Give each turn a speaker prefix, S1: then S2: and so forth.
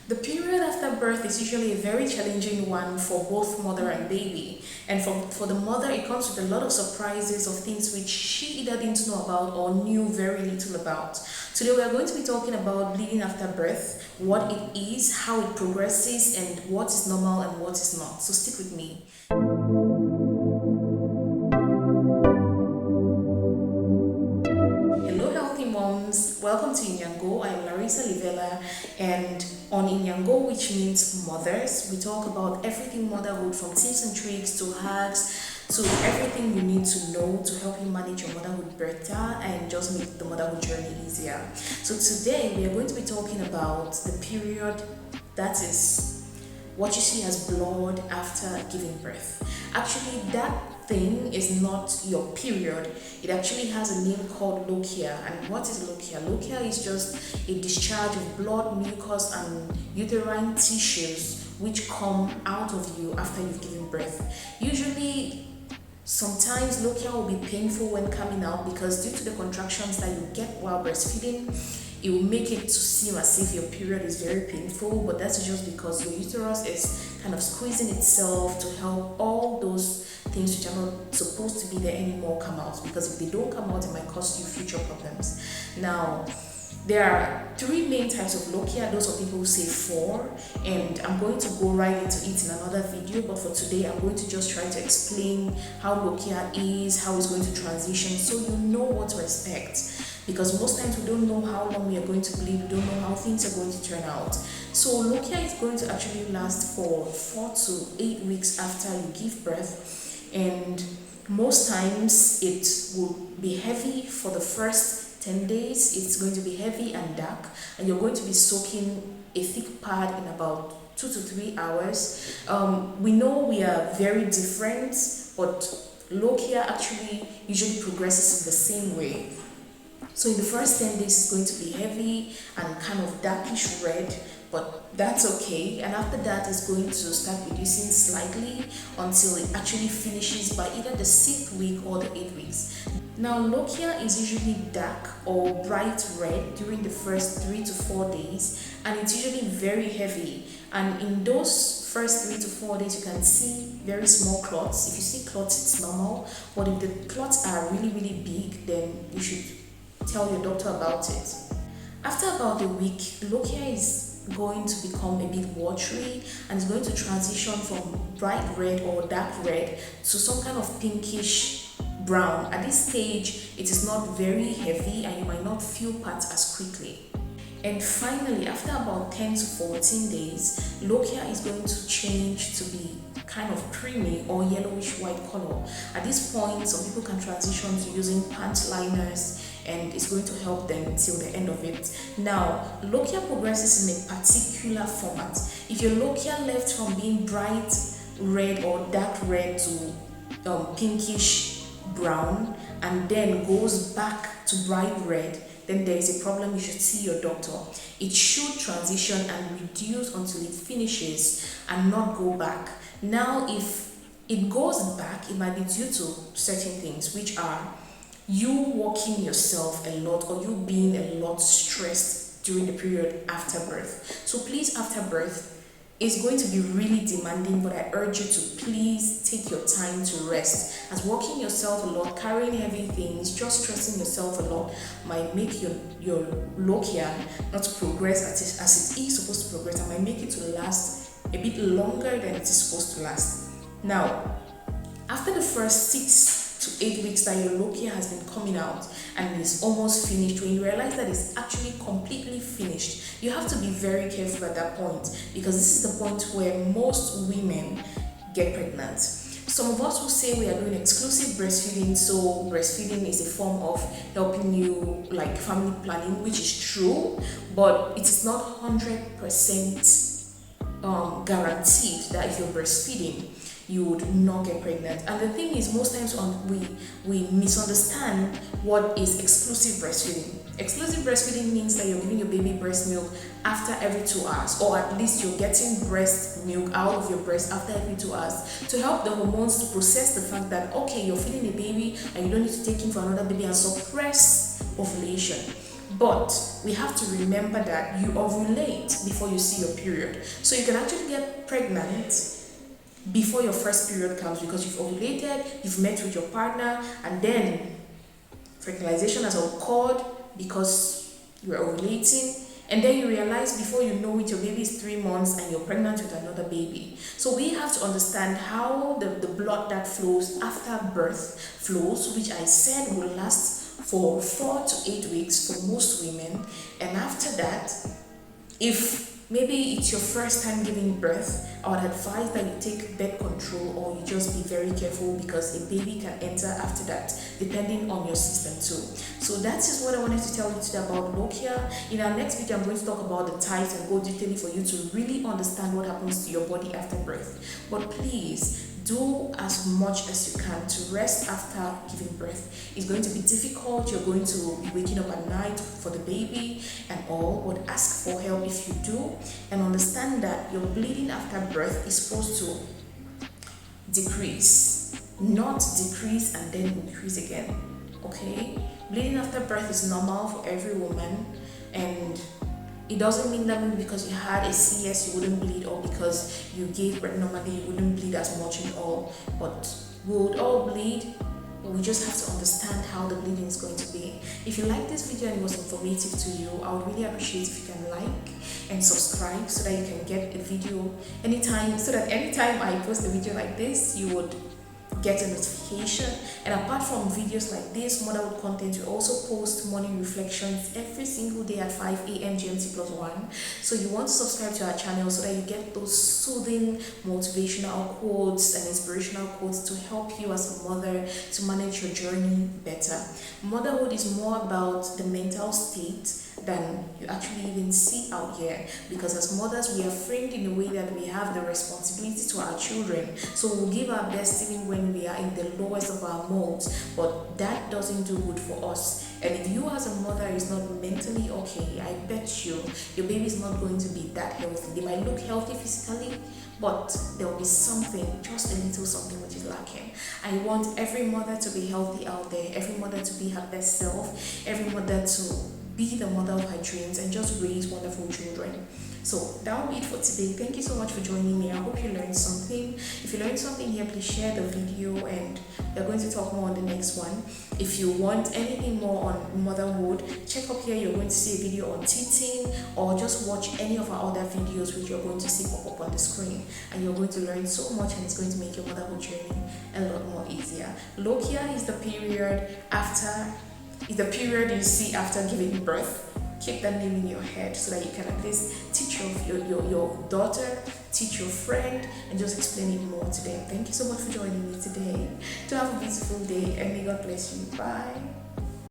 S1: The period after birth is usually a very challenging one for both mother and baby. And for the mother, it comes with a lot of surprises of things which she either didn't know about or knew very little about. Today, we are going to be talking about bleeding after birth, what it is, how it progresses, and what is normal and what is not. So stick with me. Hello, healthy moms. Welcome to Inyango. I am Larissa Livella, and on Inyango, which means mothers, we talk about everything motherhood, from tips and tricks to hacks to everything you need to know to help you manage your motherhood better and just make the motherhood journey easier. So today we are going to be talking about the period that is what you see as blood after giving birth. Actually, that thing is not your period. It actually has a name called Lochia. And what is Lochia? Lochia is just a discharge of blood, mucus, and uterine tissues which come out of you after you've given birth. Usually, sometimes Lochia will be painful when coming out because due to the contractions that you get while breastfeeding, it will make it to seem as if your period is very painful, but that's just because your uterus is kind of squeezing itself to help all those things which are not supposed to be there anymore come out, because if they don't come out, it might cause you future problems. Now, there are three main types of Lochia. Those are people who say four, and I'm going to go right into it in another video, but for today I'm going to just try to explain how Lochia is, how it's going to transition, so you know what to expect. Because most times we don't know how long we are going to bleed, we don't know how things are going to turn out. So Lochia is going to actually last for 4 to 8 weeks after you give birth, and most times it will be heavy for the first 10 days. It's going to be heavy and dark, and you're going to be soaking a thick pad in about 2 to 3 hours. We know we are very different, but Lochia actually usually progresses in the same way. So in the first 10 days, it's going to be heavy and kind of darkish red, but that's okay. And after that, it's going to start reducing slightly until it actually finishes by either the 6th week or the 8th weeks. Now, Lochia is usually dark or bright red during the first 3 to 4 days, and it's usually very heavy. And in those first 3 to 4 days, you can see very small clots. If you see clots, it's normal, but if the clots are really, really big, then you should tell your doctor about it. After about a week, Lochia is going to become a bit watery and is going to transition from bright red or dark red to some kind of pinkish brown. At this stage, it is not very heavy and you might not feel parts as quickly. And finally, after about 10 to 14 days, Lochia is going to change to be kind of creamy or yellowish white color. At this point, some people can transition to using pant liners, and it's going to help them till the end of it. Now, Lochia progresses in a particular format. If your Lochia left from being bright red or dark red to pinkish brown and then goes back to bright red, then there is a problem. You should see your doctor. It should transition and reduce until it finishes and not go back. Now, if it goes back, it might be due to certain things, which are you walking yourself a lot or you being a lot stressed during the period after birth. So please, after birth, it's going to be really demanding, but I urge you to please take your time to rest, as walking yourself a lot, carrying heavy things, just stressing yourself a lot might make your Lochia not progress as it is supposed to progress, and might make it to last a bit longer than it is supposed to last. Now, after the first 6 to 8 weeks that your Lochia has been coming out and is almost finished, when you realize that it's actually completely finished, you have to be very careful at that point, because this is the point where most women get pregnant. Some of us will say we are doing exclusive breastfeeding, so breastfeeding is a form of helping you, like family planning, which is true, but it is not 100% guaranteed that if you're breastfeeding, you would not get pregnant. And the thing is, most times we misunderstand what is exclusive breastfeeding. Exclusive breastfeeding means that you're giving your baby breast milk after every 2 hours, or at least you're getting breast milk out of your breast after every 2 hours to help the hormones to process the fact that, okay, you're feeding a baby and you don't need to take him for another baby and suppress ovulation. But we have to remember that you ovulate before you see your period. So you can actually get pregnant before your first period comes because you've ovulated, you've met with your partner, and then fertilization has occurred because you're ovulating, and then you realize before you know it your baby is 3 months and you're pregnant with another baby. So we have to understand how the blood that flows after birth flows, which I said will last for 4 to 8 weeks for most women. And after that, if maybe it's your first time giving birth, I would advise that you take birth control, or you just be very careful because a baby can enter after that depending on your system too. So that is what I wanted to tell you today about Lochia. In our next video, I'm going to talk about the types and go detailing for you to really understand what happens to your body after birth. But please do as much as you can to rest after giving birth. It's going to be difficult. You're going to be waking up at night for the baby and all, but ask for help if you do, and understand that your bleeding after birth is supposed to decrease, not decrease and then increase again. Okay? Bleeding after birth is normal for every woman, and it doesn't mean that maybe because you had a CS you wouldn't bleed, or because you gave birth normally you wouldn't bleed as much and all. But we would all bleed, but we just have to understand how the bleeding is going to be. If you like this video and it was informative to you, I would really appreciate if you can like and subscribe so that you can get a video anytime, so that anytime I post a video like this you would get a notification. And apart from videos like this, motherhood content, we also post morning reflections every single day at 5 a.m. GMT+1. So you want to subscribe to our channel so that you get those soothing motivational quotes and inspirational quotes to help you as a mother to manage your journey better. Motherhood is more about the mental state than you actually even see out here, because as mothers we are framed in a way that we have the responsibility to our children, so we'll give our best even when we are in the lowest of our modes, but that doesn't do good for us. And if you as a mother is not mentally okay, I bet you your baby is not going to be that healthy. They might look healthy physically, but there will be something, just a little something which is lacking. I want every mother to be healthy out there, every mother to be her best self, every mother to be the mother of her dreams and just raise wonderful children. So that will be it for today. Thank you so much for joining me. I hope you learned something. If you learned something here, please share the video, and we're going to talk more on the next one. If you want anything more on motherhood, check up here. You're going to see a video on teething, or just watch any of our other videos which you're going to see pop up on the screen, and you're going to learn so much, and it's going to make your motherhood journey a lot more easier. Lochia is the period you see after giving birth. Keep that name in your head so that you can at least teach your daughter, teach your friend, and just explain it more to them. Thank you so much for joining me today. To have a beautiful day, and may God bless you. Bye.